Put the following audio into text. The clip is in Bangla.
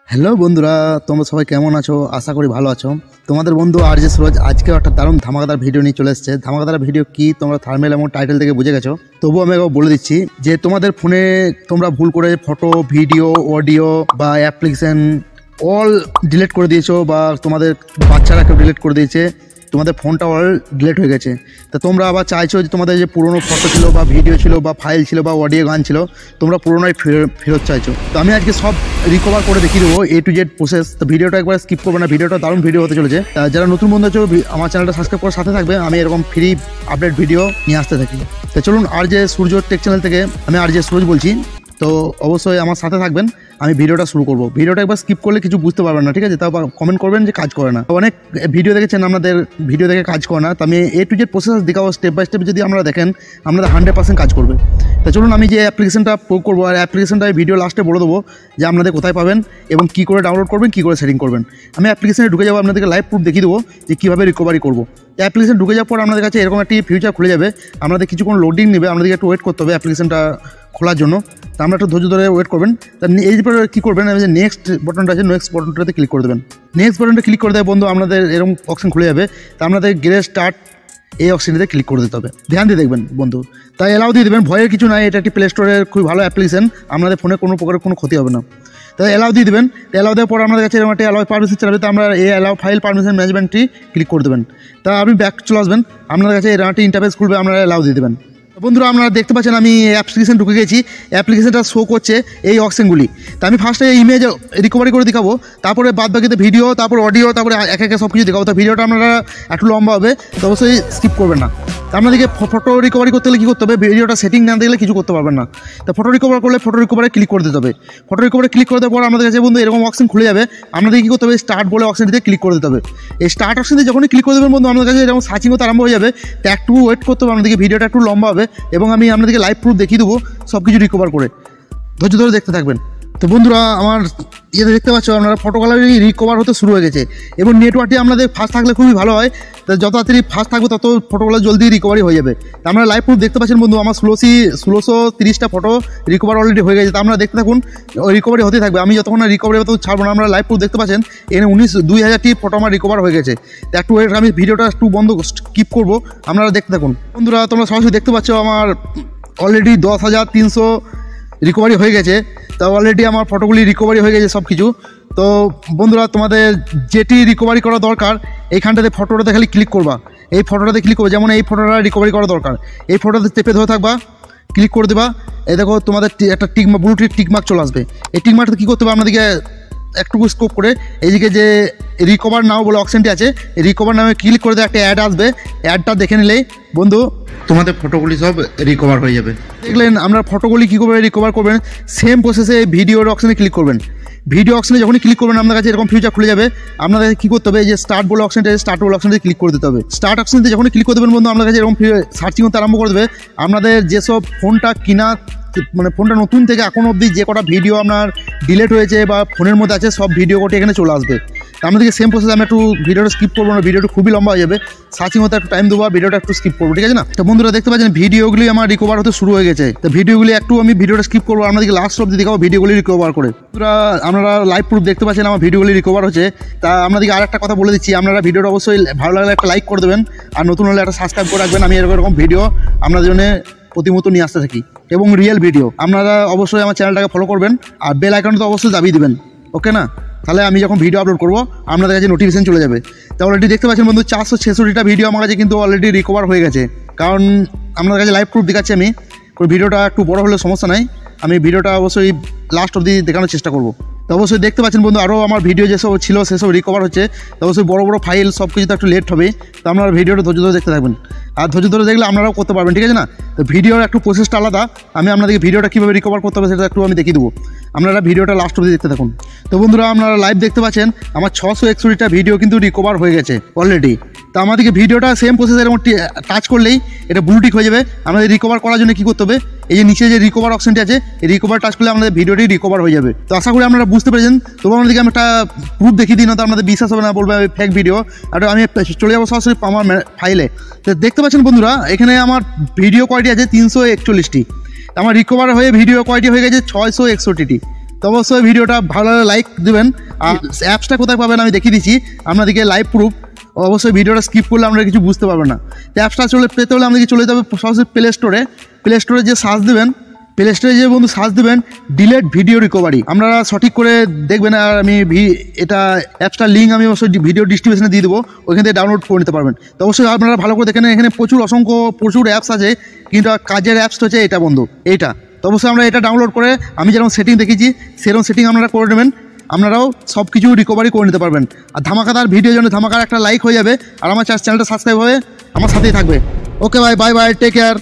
হ্যালো বন্ধুরা, তোমরা সবাই কেমন আছো? আশা করি ভালো আছো। তোমাদের বন্ধু আরজে সুরজ আজকে একটা দারুণ ধামাকাদার ভিডিও নিয়ে চলে এসেছে। ধামাকাদার ভিডিও কি তোমরা থাম্বনেল এবং টাইটেল থেকে বুঝে গেছো, তবুও আমি বলে দিচ্ছি যে তোমাদের ফোনে তোমরা ভুল করে ফটো, ভিডিও, অডিও বা অ্যাপ্লিকেশন অল ডিলিট করে দিয়েছো, বা তোমাদের বাচ্চারা কেউ ডিলিট করে দিয়েছে, তোমাদের ফোনটা অল ডিলিট হয়ে গেছে। তা তোমরা আবার চাইছো যে তোমাদের যে পুরনো ফটো ছিল বা ভিডিও ছিল বা ফাইল ছিল বা অডিও গান ছিল, তোমরা পুরোনোই ফেরত চাইছো। তো আমি আজকে সব রিকভার করে দেখিয়ে দেবো A to Z প্রসেস। তো ভিডিওটা একবার স্কিপ করবে না, ভিডিওটা দারুণ ভিডিও হতে চলেছে। যারা নতুন বন্ধু আছো আমার চ্যানেলটা সাবস্ক্রাইব করার সাথে থাকবে, আমি এরকম ফ্রি আপডেট ভিডিও নিয়ে আসতে থাকি। তো চলুন, আরজে সূর্য টেক চ্যানেল থেকে আমি আরজে সুরজ বলছি। তো অবশ্যই আমার সাথে থাকবেন, আমি ভিডিওটা শুরু করবো। ভিডিওটা একবার স্কিপ করলে কিছু বুঝতে পারবেন না, ঠিক আছে? তাও কমেন্ট করবেন যে কাজ করে না। অনেক ভিডিও দেখেছেন আপনাদের ভিডিও দেখে কাজ করে না, তো আমি A to Z প্রসেস দেখাবো স্টেপ বাই স্টেপ। যদি আপনারা দেখেন আপনাদের 100% কাজ করবে। তো চলুন, আমি যে অ্যাপ্লিকেশনটা প্রয়োগ করবো আর অ্যাপ্লিকেশনটা ভিডিও লাস্টে বলে দেবো যে আপনাদের কোথায় পাবেন এবং কী করে ডাউনলোড করবেন, কী করে সেটিং করবেন। আমি অ্যাপ্লিকেশনে ঢুকে যাবো, আপনাদেরকে লাইভ প্রুফ দেখিয়ে দেবো যে কীভাবে রিকভারি করবো। অ্যাপ্লিকেশন ঢুকে যাওয়ার পর আপনাদের কাছে এরকম একটি ফিউচার খুলে যাবে। আপনাদের কিছুক্ষণ লোডিং নেবে, আপনাদেরকে একটু ওয়েট করতে হবে অ্যাপ্লিকেশনটা খোলার জন্য। তো আমরা একটু ধৈর্য ধরে ওয়েট করবেন। তা এইপরে কী করবেন, যে নেক্সট বটনটা আছে, নেক্সট বটনটাতে ক্লিক করে দেবেন। নেক্সট বটনটা ক্লিক করে দেয় বন্ধু, আপনাদের এরকম অপশন খুলে যাবে। তা আপনাদের গ্রে স্টার্ট এই অপশনটিতে ক্লিক করে দিতে হবে। ধ্যান দিয়ে দেখবেন বন্ধু, তাই অ্যালাউ দিয়ে দেবেন। ভয়ের কিছু নাই, এটা একটি প্লে স্টোরের খুবই ভালো অ্যাপ্লিকেশন, আপনাদের ফোনে কোনো প্রকারের কোনো ক্ষতি হবে না। তাই অ্যালাউ দিয়ে দেবেন। অ্যালাউ দেওয়ার পর আপনাদের কাছে এরকম একটা অ্যালাউ পারমিশন চালাবে। তো আমরা এই অ্যালাউ ফাইল পারমিশন ম্যানেজমেন্টটি ক্লিক করে দেবেন। তা আপনি ব্যাক চলে আসবেন, আপনাদের কাছে এরকম একটা ইন্টারফেস খুলবে, আপনারা অ্যালাউ দিয়ে দেবেন। বন্ধুরা আপনারা দেখতে পাচ্ছেন আমি অ্যাপ্লিকেশন ঢুকে গেছি। অ্যাপ্লিকেশনটা শো করছে এই অপশনগুলি। তো আমি ফার্স্টে ইমেজ রিকভারি করে দেখাবো, তারপরে বাদ বাকিতে ভিডিও, তারপর অডিও, তারপরে এক একে সব কিছু দেখাবো। তো ভিডিওটা আপনারা একটু লম্বা হবে, তো অবশ্যই স্কিপ করবেন না। তো আপনাদেরকে ফটো রিকভারি করতে গেলে কী করতে হবে, ভিডিওটা সেটিং না দিলে কিছু করতে পারবেন না। তো ফটো রিকভার করলে ফটো রিকভারে ক্লিক করে দিতে হবে। ফটো রিকভারে ক্লিক করে দেওয়ার পর আমাদের কাছে বন্ধু এরকম অপশন খুলে যাবে। আপনাদের কী করতে হবে, স্টার্ট বলে অপশনটিতে ক্লিক করে দিতে হবে। এই স্টার্ট অপশনটি যখনই ক্লিক করে দেবেন বন্ধু, আমাদের কাছে এরকম সার্চিং হতে আরম্ভ হয়ে যাবে। তো একটু ওয়েট করতে হবে, আপনাদেরকে ভিডিওটা একটু লম্বা হবে এবং আমি আপনাদেরকে লাইভ প্রুফ দেখিয়ে দেবো সব কিছু রিকভার করে। ধৈর্য ধরে দেখতে থাকবেন। তো বন্ধুরা আমার ইয়েতে দেখতে পাচ্ছ আপনারা ফটো গ্যালারি রিকভার হতে শুরু হয়ে গেছে এবং নেটওয়ার্কটি আপনাদের ফাস্ট থাকলে খুবই ভালো হয়। তো যত তাড়াতাড়ি ফাস্ট থাকবে তত ফটোগুলো জলদি রিকভারি হয়ে যাবে। তো আপনারা লাইভ প্রুফ দেখতে পাচ্ছেন বন্ধু, আমার 1630টা ফটো রিকভার অলরেডি হয়ে গেছে। তো আপনারা দেখতে থাকুন, ওই রিকভারি হতে থাকবে। আমি যতক্ষণ না রিকভারি হতে ছাড়বো না। আমরা লাইভ প্রুফ দেখতে পাচ্ছেন এখানে 2000টি ফটো আমার রিকভার হয়ে গেছে। তো একটু আমি ভিডিওটা একটু বন্ধ স্কিপ করবো, আপনারা দেখতে থাকুন। বন্ধুরা তোমরা সরাসরি দেখতে পাচ্ছ আমার অলরেডি 10,300 রিকভারি হয়ে গেছে। তা অলরেডি আমার ফটোগুলি রিকভারি হয়ে গেছে সব কিছু। তো বন্ধুরা তোমাদের যেটি রিকভারি করা দরকার এইখানটাতে ফটোটাতে খালি ক্লিক করবা, এই ফটোটাতে ক্লিক করবে। যেমন এই ফটোটা রিকভারি করা দরকার, এই ফটোতে চেপে ধরে থাকবা, ক্লিক করে দেবা। এই দেখো তোমাদের একটা ব্লু টিকমার্ক চলে আসবে। এই টিকমার্কটা কী করতে হবে, আপনাদেরকে একটু স্কোপ করে এইদিকে যে রিকভার নাও বলে অপশনটি আছে, এই রিকভার নামে ক্লিক করে দেওয়া একটা অ্যাড আসবে। অ্যাডটা দেখে নিলেই বন্ধু তোমাদের ফটোগুলি সব রিকভার হয়ে যাবে। দেখলেন আমরা ফটোগুলি কী করে রিকভার করবেন, সেম প্রসেসে ভিডিওর অপশনে ক্লিক করবেন। ভিডিও অপশনে যখনই ক্লিক করবেন আপনার কাছে এরকম ফিউচার খুলে যাবে। আপনাদের কী করতে হবে, এই যে স্টার্ট বলে অপশনটা, স্টার্ট বলে অপশনটা ক্লিক করে দিতে হবে। স্টার্ট অপশনতে যখনই ক্লিক করে দেবেন বন্ধু, আপনার কাছে এরকম সার্চিং হতে আরম্ভ করে দেবে। আপনাদের যেসব ফোনটা কিনা মানে ফোনটা নতুন থেকে এখন অবধি যে কটা ভিডিও আপনার ডিলিট হয়েছে বা ফোনের মধ্যে আছে সব ভিডিও কোটি এখানে চলে আসবে। আমাদেরকে সেম প্রসেস আমি একটু ভিডিওটা স্কিপ করবো না, ভিডিওটা খুবই লম্বা হয়ে যাবে। সার্চিং হতে একটু টাইম দেবো, ভিডিওটা একটু স্কিপ করবো, ঠিক আছে না? তো বন্ধুরা দেখতে পাচ্ছেন ভিডিওগুলি আমার রিকভার হতে শুরু হয়ে গেছে। তো ভিডিওগুলি একটু আমি ভিডিওটা স্কিপ করবো, আপনাদেরকে লাস্ট অবধি দেখাবো ভিডিওগুলি রিকভার করে। আপনারা লাইভ প্রুফ দেখতে পাচ্ছেন আমার ভিডিওগুলি রিকভার হচ্ছে। তা আপনাদেরকে আর একটা কথা বলে দিচ্ছি, আপনারা ভিডিওটা অবশ্যই ভালো লাগলে একটা লাইক করে দেবেন, আর নতুন হলে একটা সাবস্ক্রাইব করে রাখবেন। আমি এরকম ভিডিও আপনাদের জন্য প্রতিমতো নিয়ে আসতে থাকি এবং রিয়েল ভিডিও। আপনারা অবশ্যই আমার চ্যানেলটাকে ফলো করবেন আর বেল আইকনটা তো অবশ্যই দাবিয়ে দেবেন, ওকে না? তাহলে আমি যখন ভিডিও আপলোড করবো আপনাদের কাছে নোটিফিকেশন চলে যাবে। তো অলরেডি দেখতে পাচ্ছেন বন্ধু 466টা ভিডিও আমার কাছে কিন্তু অলরেডি রিকভার হয়ে গেছে। কারণ আপনাদের কাছে লাইভ প্রুফ দেখাচ্ছি আমি। ভিডিওটা একটু বড় হলে সমস্যা নাই, আমি ভিডিওটা অবশ্যই লাস্ট অবধি দেখানোর চেষ্টা করবো। তো অবশ্যই দেখতে পাচ্ছেন বন্ধু আরও আমার ভিডিও যেসব ছিল সেসব রিকভার হচ্ছে। তো অবশ্যই বড় বড় ফাইল সব কিছু তো একটু লেট হবে। তো আপনারা ভিডিওটা ধৈর্য ধরে দেখতে থাকবেন, আর ধৈর্য ধরে দেখলে আপনারাও করতে পারবেন, ঠিক আছে না? তো ভিডিওর একটু প্রসেসটা আলাদা, আমি আপনাদেরকে ভিডিওটা কীভাবে রিকভার করতে হবে সেটা একটু আমি দেখিয়ে দেবো। আপনারা ভিডিওটা লাস্ট অবধি দেখতে থাকুন। তো বন্ধুরা আপনারা লাইভ দেখতে পাচ্ছেন আমার 661টা ভিডিও কিন্তু রিকভার হয়ে গেছে অলরেডি। তো আমাদেরকে ভিডিওটা সেম প্রসেসে এরকম টাচ করলেই এটা ব্লু টিক হয়ে যাবে। আমাদের রিকভার করার জন্য কী করতে হবে, এই যে নিচে যে রিকভার অপশনটি আছে এই রিকভার টাচ করলে আমাদের ভিডিওটি রিকভার হয়ে যাবে। তো আশা করি আপনারা বুঝতে পেরেছেন। তবু আপনাদেরকে আমি একটা প্রুফ দেখিয়ে দিই, না তো আপনাদের বিশ্বাস হবে না, বলবে ফেক ভিডিও। আর আমি চলে যাবো সরাসরি আমার ফাইলে। তো দেখতে পাচ্ছেন বন্ধুরা এখানে আমার ভিডিও কোয়ালিটি আছে 341টি, আমার রিকভার হয়ে ভিডিও কোয়ালিটি হয়ে গেছে 661টি। তো অবশ্যই ভিডিওটা ভালো লাগলে লাইক দেবেন। আর অ্যাপসটা কোথায় পাবেন আমি দেখিয়ে দিচ্ছি আপনাদেরকে লাইভ প্রুফ। অবশ্যই ভিডিওটা স্কিপ করলে আপনারা কিছু বুঝতে পারবেন না। তো অ্যাপসটা পেতে হলে আমাদেরকে চলে যেতে হবে সরাসরি প্লে স্টোরে যে সার্চ দেবেন, প্লে স্টোরে যে বন্ধু সার্চ দেবেন ডিলেট ভিডিও রিকভারি, আপনারা সঠিক করে দেখবেন। আর আমি এটা অ্যাপসটার লিঙ্ক আমি অবশ্যই ভিডিও ডিসক্রিপশনে দিয়ে দেবো, ওইখান থেকে ডাউনলোড করে নিতে পারবেন। তো অবশ্যই আপনারা ভালো করে দেখেন, এখানে প্রচুর অ্যাপস আছে, কিন্তু কাজের অ্যাপস হচ্ছে এটা বন্ধু, এইটা। তো অবশ্যই আমরা এটা ডাউনলোড করে আমি যেরকম সেটিং দেখেছি সেরকম সেটিং আপনারা করে নেবেন, আপনারাও সব কিছু রিকভারি করে নিতে পারবেন। আর ধামাকাদার ভিডিওর জন্য ধামাকার একটা লাইক হয়ে যাবে, আর আমার চ্যানেলটা সাবস্ক্রাইব হয়ে আমার সাথেই থাকবে। ওকে ভাই, বাই বাই, টেক কেয়ার।